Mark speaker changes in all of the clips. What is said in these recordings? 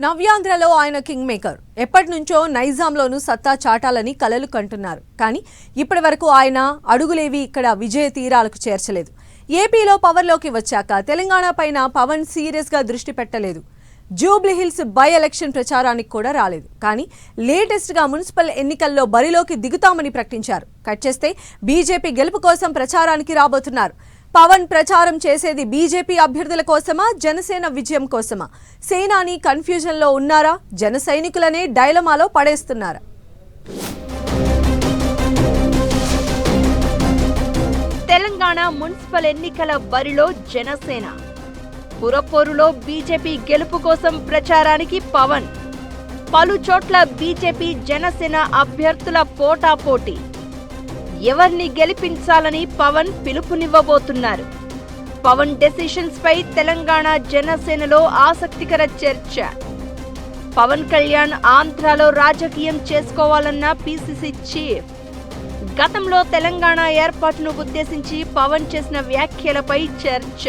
Speaker 1: నవ్యాంధ్రలో ఆయన king maker ఎప్పటి నుంచో నైజాంలోనూ సత్తా చాటాలని కలలు కంటున్నారు. కానీ ఇప్పటి వరకు ఆయన అడుగులేవి ఇక్కడ విజయ తీరాలకు చేర్చలేదు. ఏపీలో పవర్లోకి వచ్చాక తెలంగాణ పైన పవన్ సీరియస్ గా దృష్టి పెట్టలేదు. జూబ్లీహిల్స్ బై ఎలక్షన్ ప్రచారానికి కూడా రాలేదు. కానీ లేటెస్ట్ గా మున్సిపల్ ఎన్నికల్లో బరిలోకి దిగుతామని ప్రకటించారు. కట్ చేస్తే బీజేపీ గెలుపు కోసం ప్రచారానికి రాబోతున్నారు. పవన్ ప్రచారం చేసేది బీజేపీ అభ్యర్థుల కోసమా, జనసేన విజయం కోసమా? సేనాని కన్ఫ్యూజన్ లో ఉన్నారా? జన సైనికులనే డైలమాలో పడేస్తున్నారా?
Speaker 2: తెలంగాణ మున్సిపల్ ఎన్నికల బరిలో జనసేన, పురపోరులో బీజేపీ గెలుపు కోసం ప్రచారానికి పవన్, పలు చోట్ల బీజేపీ జనసేన అభ్యర్థుల పోటాపోటీ. ఎవరిని గెలిపించాలని పవన్ పిలుపునివ్వబోతున్నారు? పవన్ డెసిషన్స్ పై తెలంగాణ జనసేనలో ఆసక్తికర చర్చ. పవన్ కళ్యాణ్ ఆంధ్రాలో రాజకీయం చేసుకోవాలన్న పీసీసీ చీఫ్. గతంలో తెలంగాణ ఏర్పాటును ఉద్దేశించి పవన్ చేసిన వ్యాఖ్యలపై చర్చ.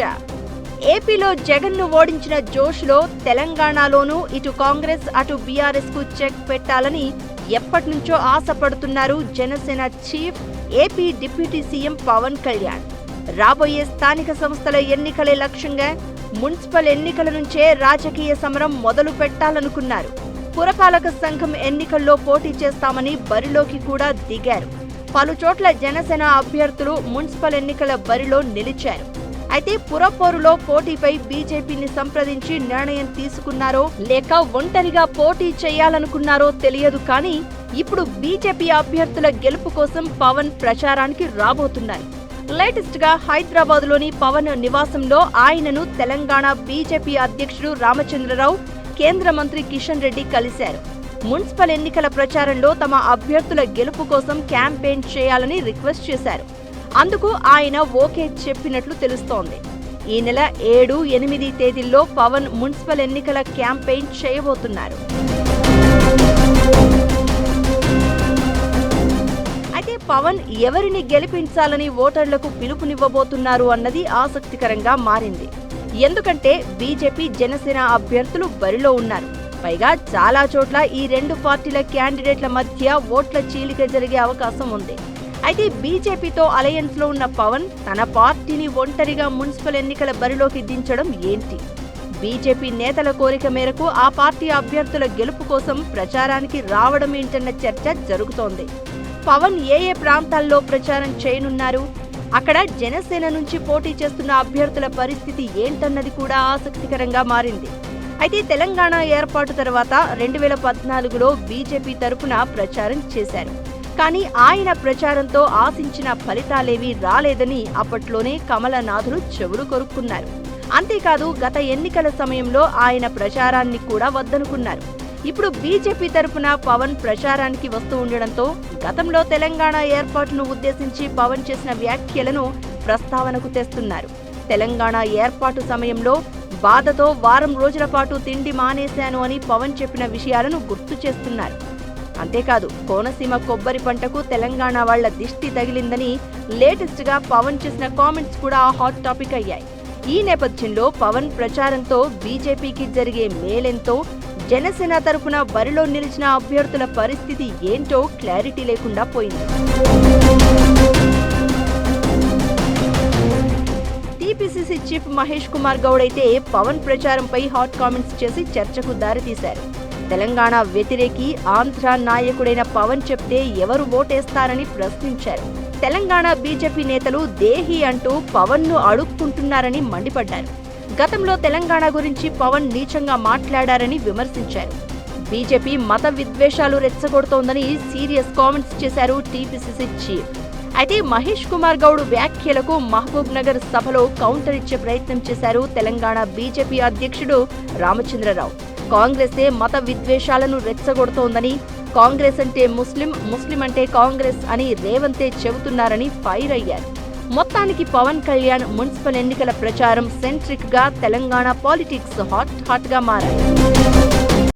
Speaker 2: ఏపీలో జగన్ను ఓడించిన జోష్లో తెలంగాణలోనూ ఇటు కాంగ్రెస్ అటు బీఆర్ఎస్ కు చెక్ పెట్టాలని ఎప్పటినుంచో ఆశపడుతున్నారు Janasena chief, AP deputy CM Pawan Kalyan. రాబోయే స్థానిక సంస్థల ఎన్నికలే లక్ష్యంగా మున్సిపల్ ఎన్నికల నుంచే రాజకీయ సమరం మొదలు పెట్టాలనుకున్నారు. పురపాలక సంఘం ఎన్నికల్లో పోటీ చేస్తామని బరిలోకి కూడా దిగారు. పలు చోట్ల జనసేన అభ్యర్థులు మున్సిపల్ ఎన్నికల బరిలో నిలిచారు. అయితే పురపోరులో పోటీపై బీజేపీని సంప్రదించి నిర్ణయం తీసుకున్నారో లేక ఒంటరిగా పోటీ చేయాలనుకున్నారో తెలియదు. కానీ ఇప్పుడు బీజేపీ అభ్యర్థుల గెలుపు కోసం పవన్ ప్రచారానికి రాబోతున్నారు. లేటెస్ట్ గా హైదరాబాద్ లోని పవన్ నివాసంలో ఆయనను తెలంగాణ బీజేపీ అధ్యక్షుడు రామచంద్రరావు, కేంద్ర మంత్రి కిషన్ రెడ్డి కలిశారు. మున్సిపల్ ఎన్నికల ప్రచారంలో తమ అభ్యర్థుల గెలుపు కోసం క్యాంపెయిన్ చేయాలని రిక్వెస్ట్ చేశారు. అందుకు ఆయన ఓకే చెప్పినట్లు తెలుస్తోంది. ఈ నెల 7, 8 తేదీల్లో పవన్ మున్సిపల్ ఎన్నికల క్యాంపెయిన్ చేయబోతున్నారు. అయితే పవన్ ఎవరిని గెలిపించాలని ఓటర్లకు పిలుపునివ్వబోతున్నారు అన్నది ఆసక్తికరంగా మారింది. ఎందుకంటే బీజేపీ జనసేన అభ్యర్థులు బరిలో ఉన్నారు. పైగా చాలా చోట్ల ఈ రెండు పార్టీల క్యాండిడేట్ల మధ్య ఓట్ల చీలిక జరిగే అవకాశం ఉంది. అయితే బీజేపీతో అలయన్స్ లో ఉన్న పవన్ తన పార్టీని ఒంటరిగా మున్సిపల్ ఎన్నికల బరిలోకి దించడం ఏంటి? బీజేపీ నేతల కోరిక మేరకు ఆ పార్టీ అభ్యర్థుల గెలుపు కోసం ప్రచారానికి రావడం ఏంటన్న చర్చ జరుగుతోంది. పవన్ ఏ ప్రాంతాల్లో ప్రచారం చేయనున్నారు? అక్కడ జనసేన నుంచి పోటీ చేస్తున్న అభ్యర్థుల పరిస్థితి ఏంటన్నది కూడా ఆసక్తికరంగా మారింది. అయితే తెలంగాణ ఏర్పాటు తర్వాత 2014లో బీజేపీ తరపున ప్రచారం చేశారు. కానీ ఆయన ప్రచారంతో ఆశించిన ఫలితాలేవీ రాలేదని అప్పట్లోనే కమలనాథులు చెవులు కొరుక్కున్నారు. అంతేకాదు గత ఎన్నికల సమయంలో ఆయన ప్రచారాన్ని కూడా వద్దనుకున్నారు. ఇప్పుడు బీజేపీ తరపున పవన్ ప్రచారానికి వస్తూ ఉండడంతో గతంలో తెలంగాణ ఏర్పాటును ఉద్దేశించి పవన్ చేసిన వ్యాఖ్యలను ప్రస్తావనకు తెస్తున్నారు. తెలంగాణ ఏర్పాటు సమయంలో బాధతో వారం రోజుల పాటు తిండి మానేశాను అని పవన్ చెప్పిన విషయాలను గుర్తు చేస్తున్నారు. అంతేకాదు కోనసీమ కొబ్బరి పంటకు తెలంగాణ వాళ్ల దిష్టి తగిలిందని లేటెస్ట్ గా పవన్ చేసిన కామెంట్స్ కూడా హాట్ టాపిక్ అయ్యాయి. ఈ నేపథ్యంలో పవన్ ప్రచారంతో బీజేపీకి జరిగే మేలెంతో, జనసేన తరపున బరిలో నిలిచిన అభ్యర్థుల పరిస్థితి ఏంటో క్లారిటీ లేకుండా పోయింది. టీపీసీసీ చీఫ్ మహేష్ కుమార్ గౌడ్ అయితే పవన్ ప్రచారంపై హాట్ కామెంట్స్ చేసి చర్చకు దారితీశారు. తెలంగాణ వ్యతిరేకి ఆంధ్ర నాయకుడైన పవన్ చెప్తే ఎవరు ఓటేస్తారని ప్రశ్నించారు. తెలంగాణ బీజేపీ నేతలు దేహి అంటూ పవన్ ను అడుక్కుంటున్నారని మండిపడ్డారు. గతంలో తెలంగాణ గురించి పవన్ నీచంగా మాట్లాడారని విమర్శించారు. బీజేపీ మత విద్వేషాలు రెచ్చగొడుతోందని సీరియస్ కామెంట్స్ చేశారు టీపీసీసీ చీఫ్. అయితే మహేష్ కుమార్ గౌడ్ వ్యాఖ్యలకు మహబూబ్ నగర్ సభలో కౌంటర్ ఇచ్చే ప్రయత్నం చేశారు తెలంగాణ బీజేపీ అధ్యక్షుడు రామచంద్రరావు. కాంగ్రెసే మత విద్వేషాలను రెచ్చగొడుతోందని, కాంగ్రెస్ అంటే ముస్లిం, ముస్లిం అంటే కాంగ్రెస్ అని రేవంతే చెబుతున్నారని ఫైర్ అయ్యారు. మొత్తానికి పవన్ కళ్యాణ్ మున్సిపల్ ఎన్నికల ప్రచారం సెంట్రిక్ గా తెలంగాణ పాలిటిక్స్ హాట్ గా మారాయి.